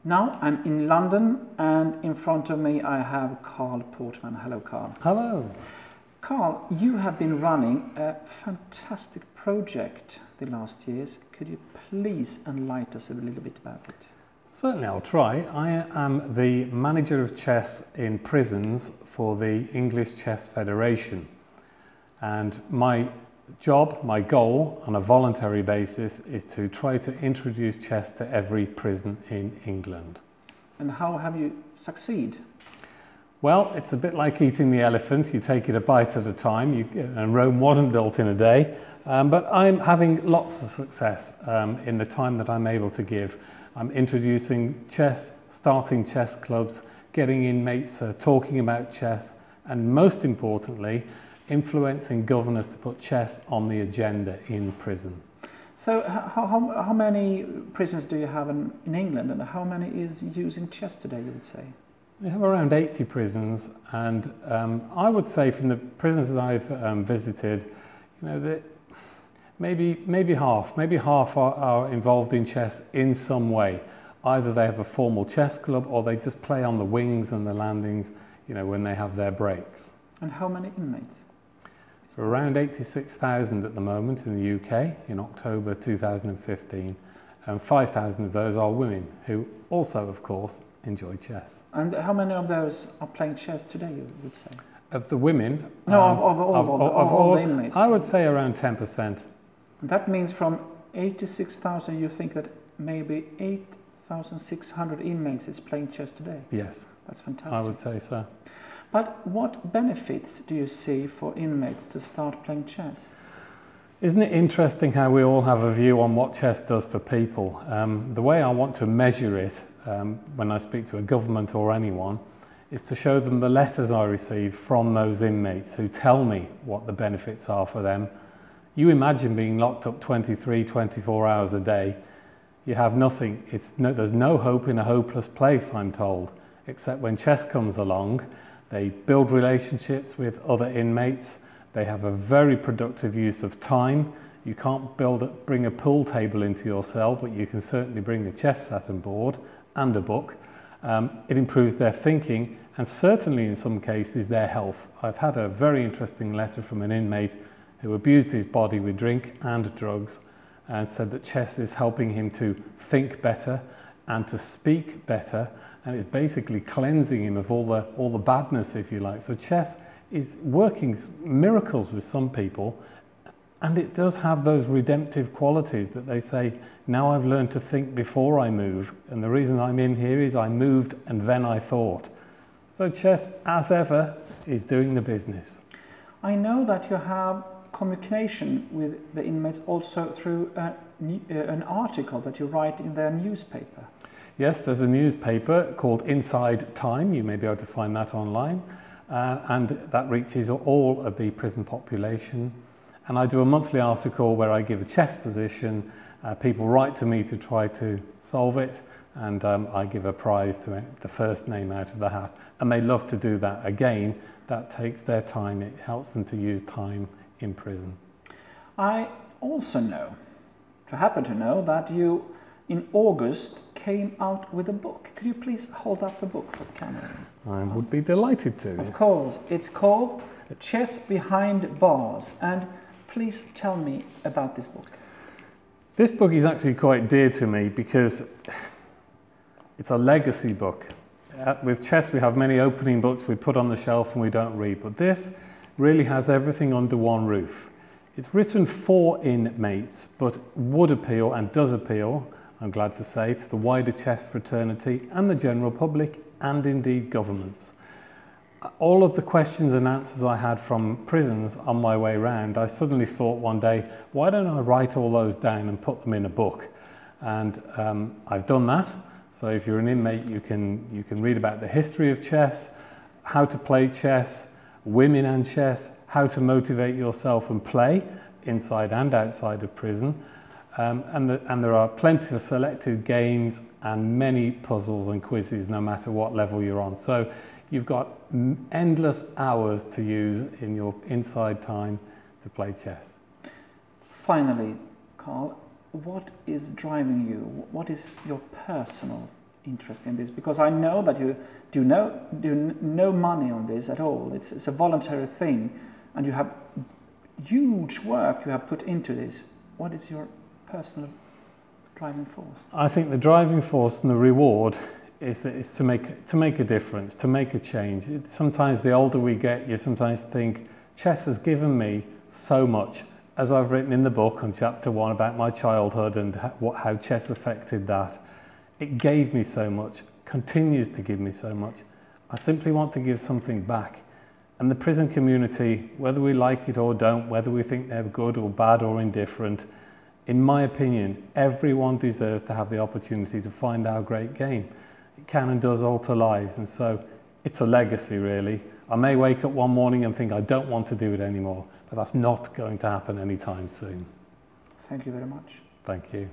Now I'm in London, and in front of me I have Carl Portman. Hello, Carl. Hello. Carl, you have been running a fantastic project the last years. Could you please enlighten us a little bit about it? Certainly, I'll try. I am the manager of chess in prisons for the English Chess Federation. And my job, my goal on a voluntary basis is to try to introduce chess to every prison in England. And how have you succeeded? Well, it's a bit like eating the elephant. You take it a bite at a time, and Rome wasn't built in a day. But I'm having lots of success in the time that I'm able to give. I'm introducing chess, starting chess clubs, getting inmates talking about chess, and most importantly, influencing governors to put chess on the agenda in prison. So how many prisons do you have in England, and how many is using chess today, you would say? We have around 80 prisons, and I would say from the prisons that I've visited, you know, that maybe half are involved in chess in some way. Either they have a formal chess club, or they just play on the wings and the landings, you know, when they have their breaks. And how many inmates? So around 86,000 at the moment in the UK in October 2015, and 5,000 of those are women who also, of course, enjoy chess. And how many of those are playing chess today, you would say? Of the women? No, of all the inmates. I would say around 10%. That means from 86,000, you think that maybe 8,600 inmates is playing chess today? Yes. That's fantastic. I would say so. But what benefits do you see for inmates to start playing chess? Isn't it interesting how we all have a view on what chess does for people? The way I want to measure it when I speak to a government or anyone is to show them the letters I receive from those inmates who tell me what the benefits are for them. You imagine being locked up 23, 24 hours a day. You have nothing. There's no hope in a hopeless place, I'm told, except when chess comes along. They build relationships with other inmates. They have a very productive use of time. You can't bring a pool table into your cell, but you can certainly bring a chess set and board and a book. It improves their thinking, and certainly in some cases their health. I've had a very interesting letter from an inmate who abused his body with drink and drugs, and said that chess is helping him to think better and to speak better, and it's basically cleansing him of all the badness, if you like. So chess is working miracles with some people, and it does have those redemptive qualities that they say, now I've learned to think before I move, and the reason I'm in here is I moved and then I thought. So chess, as ever, is doing the business. I know that you have communication with the inmates also through an article that you write in their newspaper. Yes, there's a newspaper called Inside Time. You may be able to find that online, and that reaches all of the prison population. And I do a monthly article where I give a chess position. People write to me to try to solve it, and I give a prize to the first name out of the hat. And they love to do that. Again, that takes their time. It helps them to use time in prison. I also happen to know that you, in August, came out with a book. Could you please hold up the book for the camera? I would be delighted to. Of course. It's called Chess Behind Bars. And please tell me about this book. This book is actually quite dear to me because it's a legacy book. With chess, we have many opening books we put on the shelf and we don't read, but this really has everything under one roof. It's written for inmates, but would appeal and does appeal, I'm glad to say, to the wider chess fraternity and the general public, and indeed governments. All of the questions and answers I had from prisons on my way round, I suddenly thought one day, why don't I write all those down and put them in a book? And I've done that. So if you're an inmate, you can read about the history of chess, how to play chess, women and chess, how to motivate yourself and play inside and outside of prison. And there are plenty of selected games and many puzzles and quizzes, no matter what level you're on. So you've got endless hours to use in your inside time to play chess. Finally, Carl, what is driving you? What is your personal interest in this? Because I know that you do no money on this at all. It's a voluntary thing, and you have huge work you have put into this. What is your personal driving force? I think the driving force and the reward is to make a difference, to make a change. Sometimes the older we get, you sometimes think, chess has given me so much. As I've written in the book on chapter 1 about my childhood and how chess affected that, it gave me so much, continues to give me so much. I simply want to give something back. And the prison community, whether we like it or don't, whether we think they're good or bad or indifferent, in my opinion, everyone deserves to have the opportunity to find our great game. It can and does alter lives, and so it's a legacy, really. I may wake up one morning and think I don't want to do it anymore, but that's not going to happen anytime soon. Thank you very much. Thank you.